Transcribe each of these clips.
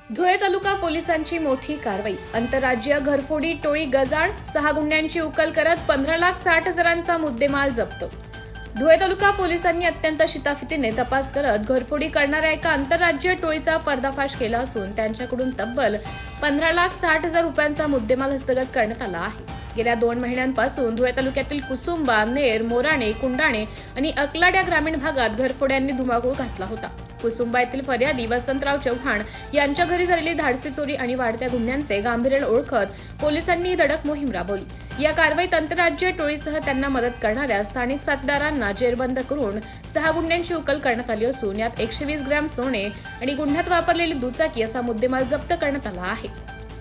धुळे तालुका पोलिसांची मोठी कारवाई। आंतरराज्यीय घरफोडी टोळी गजाआड 6 गुन्ह्यांची उकल करत 15,60,000चा मुद्देमाल जप्त। धुळे तालुका पोलिसांनी अत्यंत शिताफितीने तपास करत घरफोडी करणाऱ्या एका आंतरराज्यीय टोळीचा पर्दाफाश केला असून त्यांच्याकडून तब्बल 15,60,000 रुपयांचा मुद्देमाल हस्तगत करण्यात आला आहे। गेल्या 2 महिन्यांपासून धुळे तालुक्यातील कुसुंबा, नेर, मोराणे, कुंडाणे आणि अकलाड या ग्रामीण भागात घरफोड्यांनी धुमाकूळ घातला होता। कुसुंबा येथील फर्यादी वसंतराव चव्हाण यांच्या घरी झालेली धाडसी चोरी आणि वाढत्या गुन्ह्यांचे गांभीर्य ओळखत पोलिसांनी धडक मोहीम राबवली। या कारवाईत आंतरराज्यीय टोळीसह त्यांना मदत करणाऱ्या स्थानिक साथीदारांना जेरबंद करून 6 गुन्ह्यांची उकल करण्यात आली असून यात 120 ग्रॅम सोने आणि गुन्ह्यात वापरलेली दुचाकी असा मुद्देमाल जप्त करण्यात आला आहे।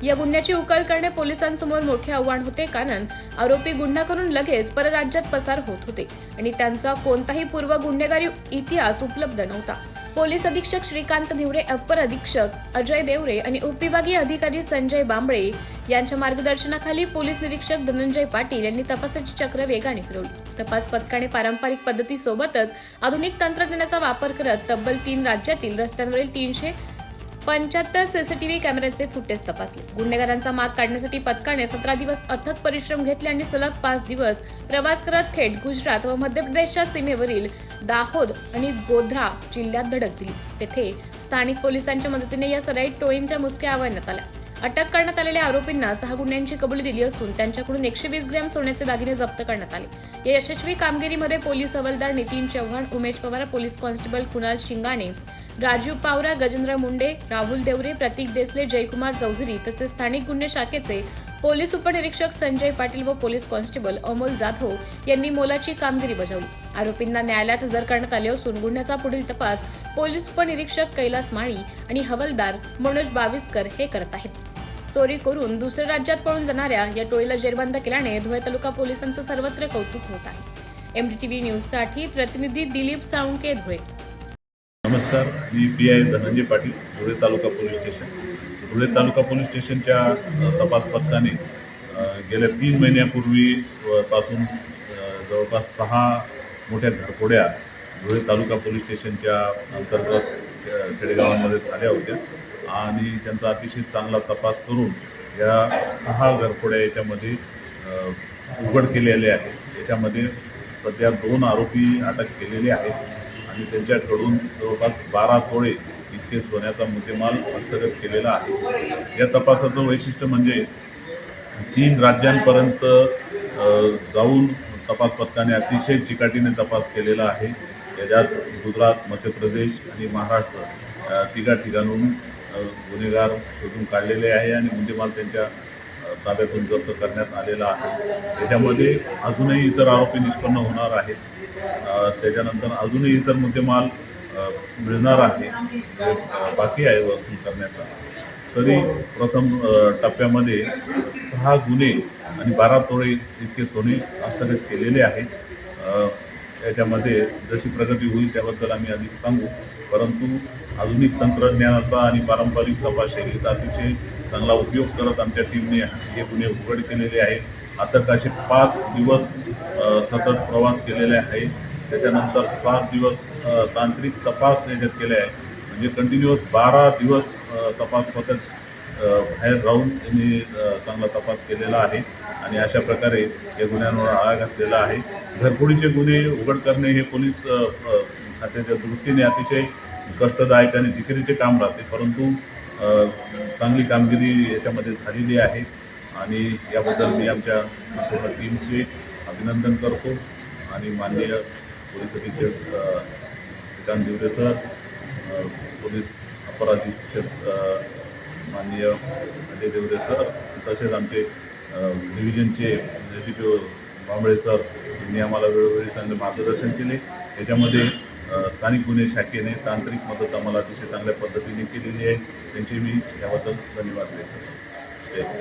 या गुन्ह्याची उकल करणे पोलिसांसमोर मोठे आव्हान होते, कारण आरोपी गुन्हा करून लगेच परराज्यात पसार होत होते आणि त्यांचा कोणताही पूर्व गुन्हेगारी इतिहास उपलब्ध नव्हता। पोलीस अधीक्षक श्रीकांत धिवरे, अप्पर अधीक्षक अजय देवरे आणि उपविभागीय अधिकारी संजय बांबळे यांच्या मार्गदर्शनाखाली पोलीस निरीक्षक धनंजय पाटील यांनी तपासाची चक्र वेगाने फिरवली। तपास पथकाने पारंपरिक पद्धतीसोबतच आधुनिक तंत्रज्ञानाचा वापर करत तब्बल 3 राज्यातील रस्त्यांवरील 375 सीसीटीव्ही कॅमेऱ्याचे फुटेज तपासले। गुन्हेगारांचा माग काढण्यासाठी पथकाने 17 दिवस अथक परिश्रम घेतले आणि सलग 5 दिवस प्रवास करत थेट गुजरात व मध्य प्रदेशच्या सीमेवरील दाहोद आणि गोध्रा जिल्ह्यात धडक दिली। तेथे स्थानिक पोलिसांच्या मदतीने या सराईत टोळींच्या मुसक्या आवळण्यात आल्या। अटक करण्यात आलेल्या आरोपींना 6 गुन्ह्यांची कबुली दिली असून त्यांच्याकडून 120 ग्रॅम सोन्याचे दागिने जप्त करण्यात आले। या यशस्वी कामगिरीमध्ये पोलीस हवालदार नितीन चव्हाण, उमेश पवार, पोलीस कॉन्स्टेबल कुणाल शिंगाणे, राजीव पावरा, गजेंद्र मुंडे, राहुल देवरे, प्रतीक देसले, जयकुमार चौधरी तसेच स्थानिक गुन्हे शाखेचे पोलीस उपनिरीक्षक संजय पाटील व पोलीस कॉन्स्टेबल अमोल जाधव यांनी मोलाची कामगिरी बजावली। आरोपींना न्यायालयात हजर करण्यात आले असून गुन्ह्याचा पुढील तपास पोलीस उपनिरीक्षक कैलास माळी आणि हवालदार मनोज बाविस्कर हे करत आहेत। चोरी करून दुसऱ्या राज्यात पळून जाणाऱ्या या टोळीला जेरबंद केल्याने धुळे तालुका पोलिसांचं सर्वत्र कौतुक होत आहे। MDTV न्यूजसाठी प्रतिनिधी दिलीप साळुंके, धुळे। नमस्कार, मी PI धनंजय पाटील, धुळे तालुका पोलीस स्टेशन। धुळे तालुका पोलीस स्टेशनच्या तपास पथकाने गेल्या 3 महिन्यापूर्वी पासून जवळपास 6 मोठ्या घरफोड्या धुळे तालुका पोलीस स्टेशनच्या अंतर्गत खेडेगावांमध्ये झाल्या होत्या आणि त्यांचा अतिशय चांगला तपास करून या 6 घरफोड्या याच्यामध्ये उघड केलेले आहेत। याच्यामध्ये सध्या 2 आरोपी अटक केलेले आहेत आणि त्यांच्याकडून जवळपास 12 तोळे इतके सोन्याचा मुद्देमाल हस्तगत केलेला आहे। या तपासाचं वैशिष्ट्य म्हणजे 3 राज्यांपर्यंत जाऊन तपास पथकाने अतिशय चिकाटीने तपास केलेला आहे। याच्यात गुजरात, मध्य प्रदेश आणि महाराष्ट्र 3 ठिकाणून गुन्हेगार शोधून काढलेले आहे आणि मुद्देमाल त्यांच्या ताब्यातून जप्त करण्यात आलेला आहे। याच्यामध्ये अजूनही इतर आरोपी निष्पन्न होणार आहेत। त्याच्यानंतर अजूनही इतर मुद्देमाल मिळणार आहे, बाकी आहे वसूल करण्याचा। तरी प्रथम टप्प्यामध्ये 6 गुन्हे आणि 12 तोळे इतके सोने हस्तगत केलेले आहेत। याच्यामध्ये जशी प्रगती होईल त्याबद्दल आम्ही अधिक सांगू, परंतु आधुनिक तंत्रज्ञानाचा आणि पारंपरिक तपास शैलीचा अतिशय चांगला उपयोग करत आमच्या टीमने हे गुन्हे उघड केलेले आहेत। आता असे 5 दिवस सतत प्रवास केलेले आहे, त्याच्यानंतर 7 दिवस तांत्रिक तपास याच्यात केले आहे। म्हणजे कंटिन्युअस 12 दिवस तपास पथक बाहेर राहून त्यांनी चांगला तपास केलेला आहे आणि अशा प्रकारे या गुन्ह्यांवर आळा घातलेला आहे। घरफोडीचे गुन्हे उघड करणे हे पोलीस खात्याच्या दृष्टीने अतिशय कष्टदायक आणि जिकिरीचे काम राहते, परंतु चांगली कामगिरी याच्यामध्ये झालेली आहे आणि याबद्दल मी आमच्या संपूर्ण टीमचे अभिनंदन करतो आणि माननीय पोलीस अधीक्षक श्रीकांत धिवरे सर, पोलीस अपर अधीक्षक माननीय अजय देवरे सर, तसेच आमचे डिव्हिजनचे DPO बांबळे सर यांनी आम्हाला वेळोवेळी चांगले मार्गदर्शन केले। याच्यामध्ये स्थानिक गुन्हे शाखेने तांत्रिक मदत आम्हाला अतिशय चांगल्या पद्धतीने केलेली आहे, त्यांचे मी याबद्दल धन्यवाद देतो।